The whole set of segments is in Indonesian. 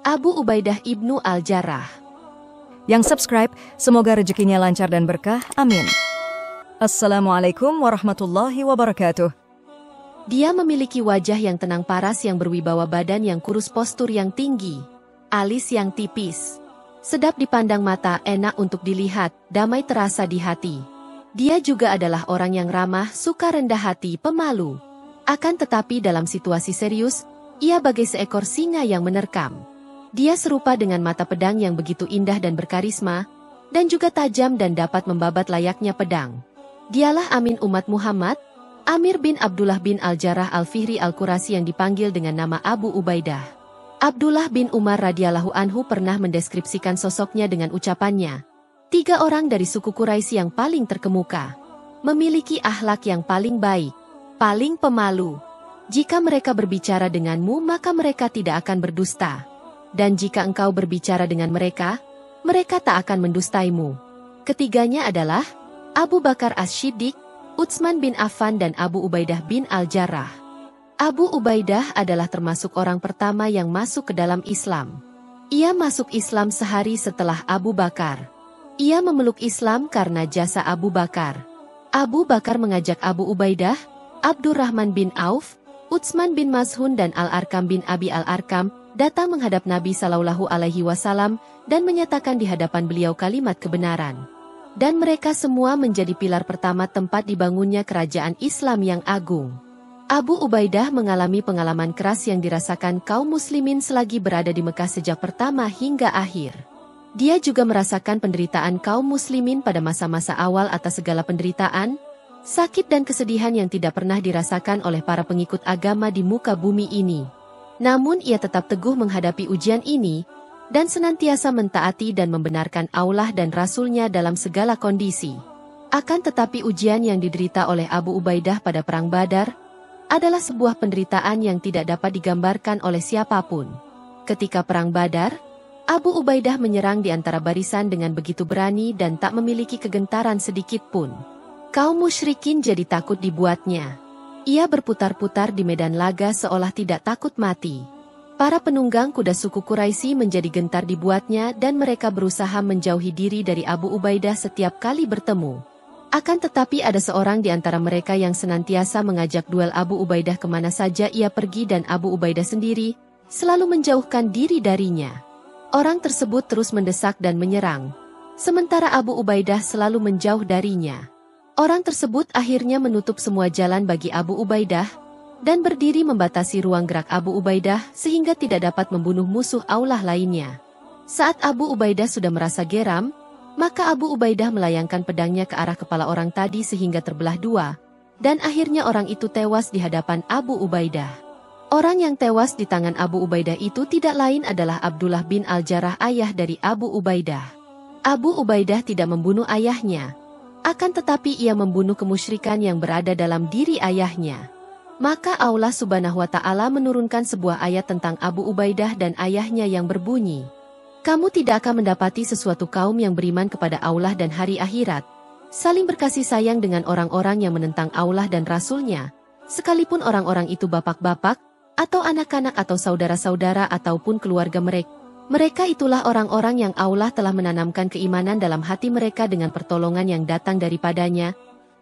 Abu Ubaidah ibnu Al-Jarrah. Yang subscribe, semoga rezekinya lancar dan berkah. Amin. Assalamualaikum warahmatullahi wabarakatuh. Dia memiliki wajah yang tenang paras yang berwibawa, badan yang kurus, postur yang tinggi, alis yang tipis. Sedap dipandang mata, enak untuk dilihat, damai terasa di hati. Dia juga adalah orang yang ramah, suka rendah hati, pemalu. Akan tetapi dalam situasi serius, ia bagai seekor singa yang menerkam. Dia serupa dengan mata pedang yang begitu indah dan berkarisma, dan juga tajam dan dapat membabat layaknya pedang. Dialah Amin umat Muhammad, Amir bin Abdullah bin Al-Jarrah Al-Fihri Al-Qurasyi yang dipanggil dengan nama Abu Ubaidah. Abdullah bin Umar radhiyallahu anhu pernah mendeskripsikan sosoknya dengan ucapannya, 3 orang dari suku Quraisy yang paling terkemuka, memiliki akhlak yang paling baik, paling pemalu. Jika mereka berbicara denganmu maka mereka tidak akan berdusta. Dan jika engkau berbicara dengan mereka, mereka tak akan mendustaimu. Ketiganya adalah Abu Bakar As-Siddiq, Utsman bin Affan dan Abu Ubaidah bin Al-Jarrah. Abu Ubaidah adalah termasuk orang pertama yang masuk ke dalam Islam. Ia masuk Islam sehari setelah Abu Bakar. Ia memeluk Islam karena jasa Abu Bakar. Abu Bakar mengajak Abu Ubaidah, Abdurrahman bin Auf, Utsman bin Maz'un dan Al-Arkam bin Abi Al-Arkam datang menghadap Nabi Shallallahu Alaihi Wasallam dan menyatakan di hadapan beliau kalimat kebenaran. Dan mereka semua menjadi pilar pertama tempat dibangunnya kerajaan Islam yang agung. Abu Ubaidah mengalami pengalaman keras yang dirasakan kaum muslimin selagi berada di Mekah sejak pertama hingga akhir. Dia juga merasakan penderitaan kaum muslimin pada masa-masa awal atas segala penderitaan, sakit dan kesedihan yang tidak pernah dirasakan oleh para pengikut agama di muka bumi ini. Namun ia tetap teguh menghadapi ujian ini, dan senantiasa mentaati dan membenarkan Allah dan Rasul-Nya dalam segala kondisi. Akan tetapi ujian yang diderita oleh Abu Ubaidah pada Perang Badar, adalah sebuah penderitaan yang tidak dapat digambarkan oleh siapapun. Ketika Perang Badar, Abu Ubaidah menyerang di antara barisan dengan begitu berani dan tak memiliki kegentaran sedikit pun. Kaum musyrikin jadi takut dibuatnya. Ia berputar-putar di medan laga seolah tidak takut mati. Para penunggang kuda suku Quraisy menjadi gentar dibuatnya dan mereka berusaha menjauhi diri dari Abu Ubaidah setiap kali bertemu. Akan tetapi ada seorang di antara mereka yang senantiasa mengajak duel Abu Ubaidah kemana saja ia pergi dan Abu Ubaidah sendiri selalu menjauhkan diri darinya. Orang tersebut terus mendesak dan menyerang, sementara Abu Ubaidah selalu menjauh darinya. Orang tersebut akhirnya menutup semua jalan bagi Abu Ubaidah, dan berdiri membatasi ruang gerak Abu Ubaidah sehingga tidak dapat membunuh musuh Allah lainnya. Saat Abu Ubaidah sudah merasa geram, maka Abu Ubaidah melayangkan pedangnya ke arah kepala orang tadi sehingga terbelah 2, dan akhirnya orang itu tewas di hadapan Abu Ubaidah. Orang yang tewas di tangan Abu Ubaidah itu tidak lain adalah Abdullah bin Al-Jarrah, ayah dari Abu Ubaidah. Abu Ubaidah tidak membunuh ayahnya. Akan tetapi ia membunuh kemusyrikan yang berada dalam diri ayahnya. Maka Allah Subhanahu wa Ta'ala menurunkan sebuah ayat tentang Abu Ubaidah dan ayahnya yang berbunyi, "Kamu tidak akan mendapati sesuatu kaum yang beriman kepada Allah dan hari akhirat, saling berkasih sayang dengan orang-orang yang menentang Allah dan Rasul-Nya, sekalipun orang-orang itu bapak-bapak, atau anak-anak atau saudara-saudara ataupun keluarga mereka. Mereka itulah orang-orang yang Allah telah menanamkan keimanan dalam hati mereka dengan pertolongan yang datang daripadanya,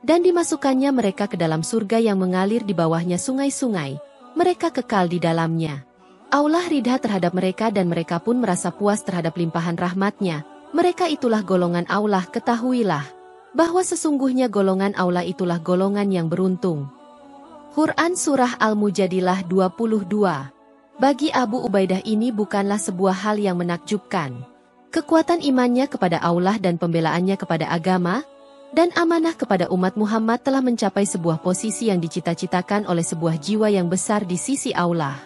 dan dimasukkannya mereka ke dalam surga yang mengalir di bawahnya sungai-sungai, mereka kekal di dalamnya. Allah ridha terhadap mereka dan mereka pun merasa puas terhadap limpahan rahmat-Nya. Mereka itulah golongan Allah, ketahuilah bahwa sesungguhnya golongan Allah itulah golongan yang beruntung." Quran Surah Al-Mujadilah 22. Bagi Abu Ubaidah ini bukanlah sebuah hal yang menakjubkan. Kekuatan imannya kepada Allah dan pembelaannya kepada agama, dan amanah kepada umat Muhammad telah mencapai sebuah posisi yang dicita-citakan oleh sebuah jiwa yang besar di sisi Allah.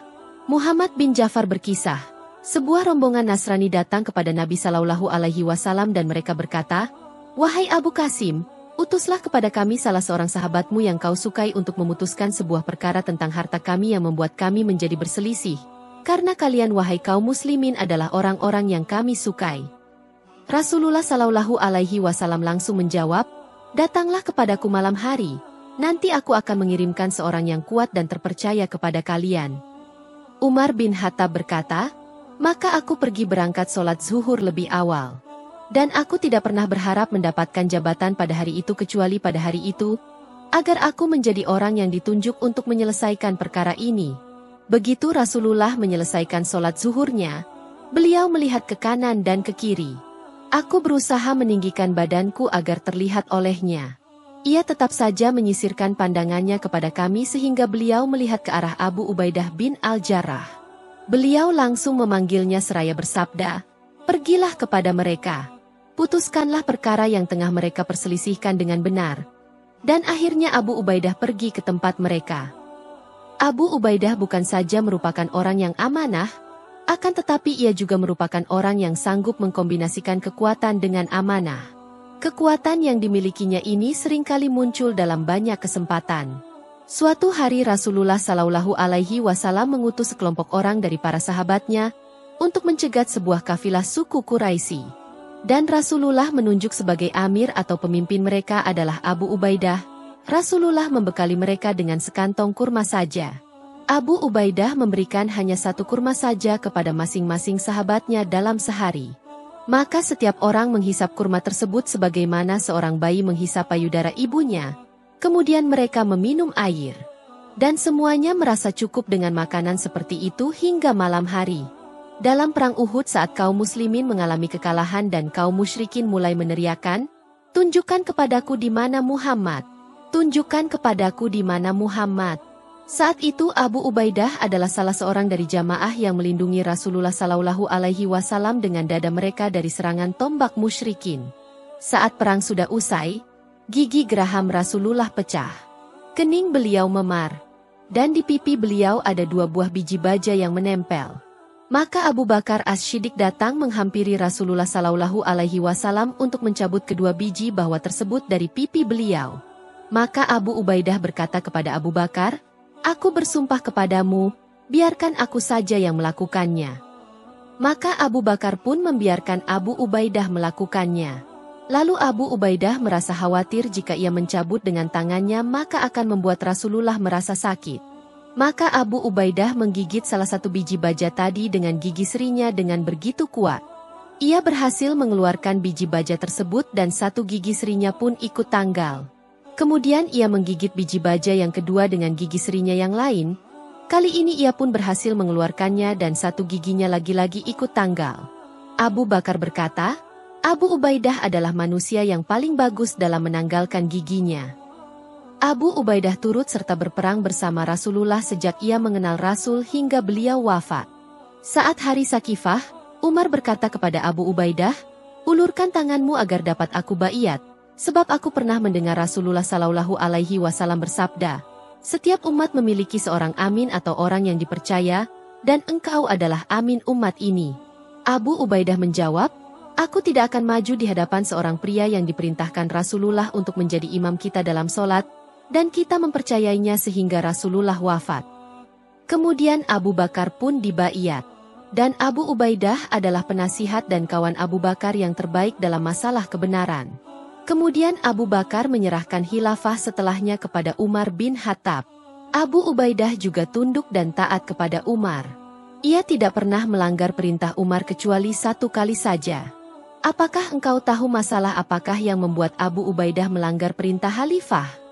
Muhammad bin Ja'far berkisah, sebuah rombongan Nasrani datang kepada Nabi Shallallahu Alaihi Wasallam dan mereka berkata, "Wahai Abu Qasim, utuslah kepada kami salah seorang sahabatmu yang kau sukai untuk memutuskan sebuah perkara tentang harta kami yang membuat kami menjadi berselisih. Karena kalian wahai kaum muslimin adalah orang-orang yang kami sukai." Rasulullah Shallallahu Alaihi Wasallam langsung menjawab, "Datanglah kepadaku malam hari, nanti aku akan mengirimkan seorang yang kuat dan terpercaya kepada kalian." Umar bin Khattab berkata, Maka aku pergi berangkat sholat zuhur lebih awal. Dan aku tidak pernah berharap mendapatkan jabatan pada hari itu kecuali pada hari itu, agar aku menjadi orang yang ditunjuk untuk menyelesaikan perkara ini. Begitu Rasulullah menyelesaikan sholat zuhurnya, beliau melihat ke kanan dan ke kiri. Aku berusaha meninggikan badanku agar terlihat olehnya. Ia tetap saja menyisirkan pandangannya kepada kami sehingga beliau melihat ke arah Abu Ubaidah bin Al-Jarrah. Beliau langsung memanggilnya seraya bersabda, "Pergilah kepada mereka. Putuskanlah perkara yang tengah mereka perselisihkan dengan benar." Dan akhirnya Abu Ubaidah pergi ke tempat mereka. Abu Ubaidah bukan saja merupakan orang yang amanah, akan tetapi ia juga merupakan orang yang sanggup mengkombinasikan kekuatan dengan amanah. Kekuatan yang dimilikinya ini seringkali muncul dalam banyak kesempatan. Suatu hari Rasulullah Shallallahu Alaihi Wasallam mengutus sekelompok orang dari para sahabatnya untuk mencegat sebuah kafilah suku Quraisy. Dan Rasulullah menunjuk sebagai amir atau pemimpin mereka adalah Abu Ubaidah. Rasulullah membekali mereka dengan sekantong kurma saja. Abu Ubaidah memberikan hanya satu kurma saja kepada masing-masing sahabatnya dalam sehari. Maka setiap orang menghisap kurma tersebut sebagaimana seorang bayi menghisap payudara ibunya. Kemudian mereka meminum air. Dan semuanya merasa cukup dengan makanan seperti itu hingga malam hari. Dalam perang Uhud saat kaum muslimin mengalami kekalahan dan kaum musyrikin mulai meneriakkan, "Tunjukkan kepadaku di mana Muhammad. Tunjukkan kepadaku di mana Muhammad." Saat itu Abu Ubaidah adalah salah seorang dari jamaah yang melindungi Rasulullah Shallallahu Alaihi Wasallam dengan dada mereka dari serangan tombak musyrikin. Saat perang sudah usai, gigi geraham Rasulullah pecah. Kening beliau memar. Dan di pipi beliau ada 2 buah biji baja yang menempel. Maka Abu Bakar As-Siddiq datang menghampiri Rasulullah Shallallahu Alaihi Wasallam untuk mencabut kedua biji bahwa tersebut dari pipi beliau. Maka Abu Ubaidah berkata kepada Abu Bakar, "Aku bersumpah kepadamu, biarkan aku saja yang melakukannya." Maka Abu Bakar pun membiarkan Abu Ubaidah melakukannya. Lalu Abu Ubaidah merasa khawatir jika ia mencabut dengan tangannya maka akan membuat Rasulullah merasa sakit. Maka Abu Ubaidah menggigit salah satu biji baja tadi dengan gigi serinya dengan begitu kuat. Ia berhasil mengeluarkan biji baja tersebut dan satu gigi serinya pun ikut tanggal. Kemudian ia menggigit biji baja yang kedua dengan gigi serinya yang lain. Kali ini ia pun berhasil mengeluarkannya dan satu giginya lagi-lagi ikut tanggal. Abu Bakar berkata, Abu Ubaidah adalah manusia yang paling bagus dalam menanggalkan giginya. Abu Ubaidah turut serta berperang bersama Rasulullah sejak ia mengenal Rasul hingga beliau wafat. Saat hari Sakifah, Umar berkata kepada Abu Ubaidah, "Ulurkan tanganmu agar dapat aku baiat, sebab aku pernah mendengar Rasulullah Shallallahu Alaihi Wasallam bersabda, setiap umat memiliki seorang amin atau orang yang dipercaya, dan engkau adalah amin umat ini." Abu Ubaidah menjawab, "Aku tidak akan maju di hadapan seorang pria yang diperintahkan Rasulullah untuk menjadi imam kita dalam sholat, dan kita mempercayainya sehingga Rasulullah wafat." Kemudian Abu Bakar pun dibaiat. Dan Abu Ubaidah adalah penasihat dan kawan Abu Bakar yang terbaik dalam masalah kebenaran. Kemudian Abu Bakar menyerahkan khilafah setelahnya kepada Umar bin Khattab. Abu Ubaidah juga tunduk dan taat kepada Umar. Ia tidak pernah melanggar perintah Umar kecuali satu kali saja. Apakah engkau tahu masalah apakah yang membuat Abu Ubaidah melanggar perintah khalifah?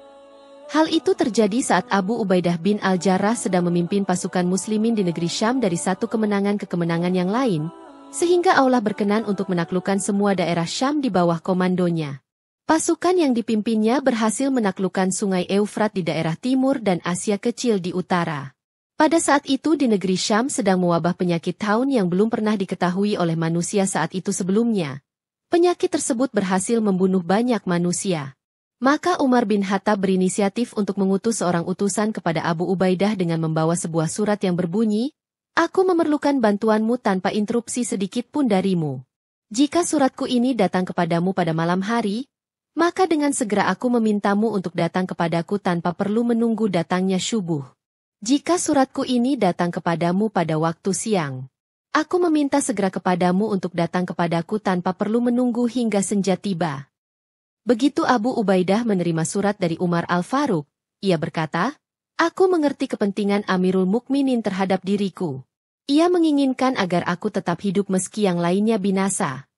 Hal itu terjadi saat Abu Ubaidah bin Al-Jarrah sedang memimpin pasukan muslimin di negeri Syam dari satu kemenangan ke kemenangan yang lain, sehingga Allah berkenan untuk menaklukkan semua daerah Syam di bawah komandonya. Pasukan yang dipimpinnya berhasil menaklukkan sungai Eufrat di daerah timur dan Asia Kecil di utara. Pada saat itu di negeri Syam sedang mewabah penyakit taun yang belum pernah diketahui oleh manusia saat itu sebelumnya. Penyakit tersebut berhasil membunuh banyak manusia. Maka Umar bin Khattab berinisiatif untuk mengutus seorang utusan kepada Abu Ubaidah dengan membawa sebuah surat yang berbunyi, "Aku memerlukan bantuanmu tanpa interupsi sedikit pun darimu. Jika suratku ini datang kepadamu pada malam hari, maka dengan segera aku memintamu untuk datang kepadaku tanpa perlu menunggu datangnya syubuh. Jika suratku ini datang kepadamu pada waktu siang, aku meminta segera kepadamu untuk datang kepadaku tanpa perlu menunggu hingga senja tiba." Begitu Abu Ubaidah menerima surat dari Umar Al-Faruq, ia berkata, "Aku mengerti kepentingan Amirul Mukminin terhadap diriku. Ia menginginkan agar aku tetap hidup meski yang lainnya binasa.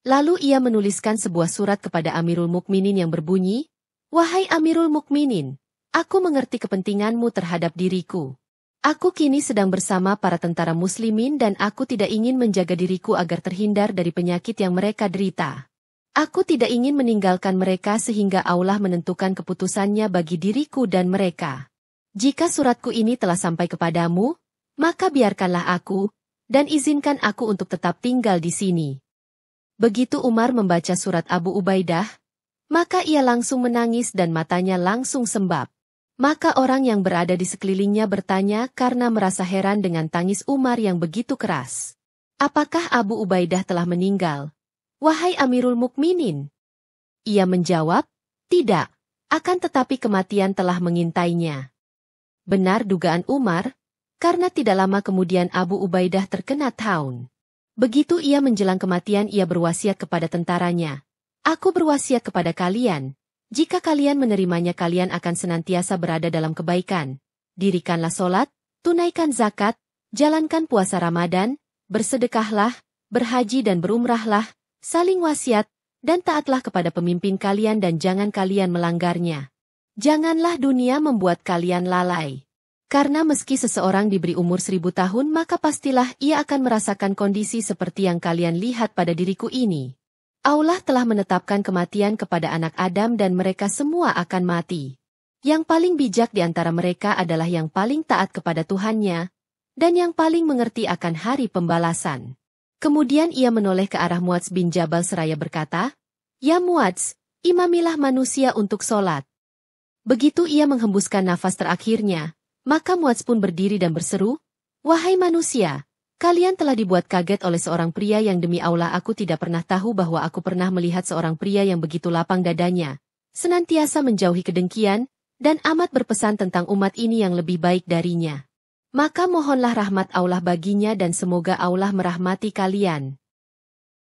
Lalu ia menuliskan sebuah surat kepada Amirul Mukminin yang berbunyi, "Wahai Amirul Mukminin, aku mengerti kepentinganmu terhadap diriku. Aku kini sedang bersama para tentara muslimin dan aku tidak ingin menjaga diriku agar terhindar dari penyakit yang mereka derita. Aku tidak ingin meninggalkan mereka sehingga Allah menentukan keputusannya bagi diriku dan mereka. Jika suratku ini telah sampai kepadamu, maka biarkanlah aku, dan izinkan aku untuk tetap tinggal di sini." Begitu Umar membaca surat Abu Ubaidah, maka ia langsung menangis dan matanya langsung sembab. Maka orang yang berada di sekelilingnya bertanya karena merasa heran dengan tangis Umar yang begitu keras. "Apakah Abu Ubaidah telah meninggal, wahai Amirul Mukminin?" Ia menjawab, "Tidak, akan tetapi kematian telah mengintainya." Benar dugaan Umar, karena tidak lama kemudian Abu Ubaidah terkena taun. Begitu ia menjelang kematian ia berwasiat kepada tentaranya, "Aku berwasiat kepada kalian, jika kalian menerimanya kalian akan senantiasa berada dalam kebaikan. Dirikanlah solat, tunaikan zakat, jalankan puasa Ramadan, bersedekahlah, berhaji dan berumrahlah, saling wasiat, dan taatlah kepada pemimpin kalian dan jangan kalian melanggarnya. Janganlah dunia membuat kalian lalai. Karena meski seseorang diberi umur 1000 tahun maka pastilah ia akan merasakan kondisi seperti yang kalian lihat pada diriku ini. Allah telah menetapkan kematian kepada anak Adam dan mereka semua akan mati. Yang paling bijak di antara mereka adalah yang paling taat kepada Tuhannya, dan yang paling mengerti akan hari pembalasan." Kemudian ia menoleh ke arah Muadz bin Jabal seraya berkata, "Ya Muadz, imamilah manusia untuk sholat." Begitu ia menghembuskan nafas terakhirnya, maka Muadz pun berdiri dan berseru, "Wahai manusia, kalian telah dibuat kaget oleh seorang pria yang demi Allah aku tidak pernah tahu bahwa aku pernah melihat seorang pria yang begitu lapang dadanya, senantiasa menjauhi kedengkian, dan amat berpesan tentang umat ini yang lebih baik darinya. Maka mohonlah rahmat Allah baginya dan semoga Allah merahmati kalian."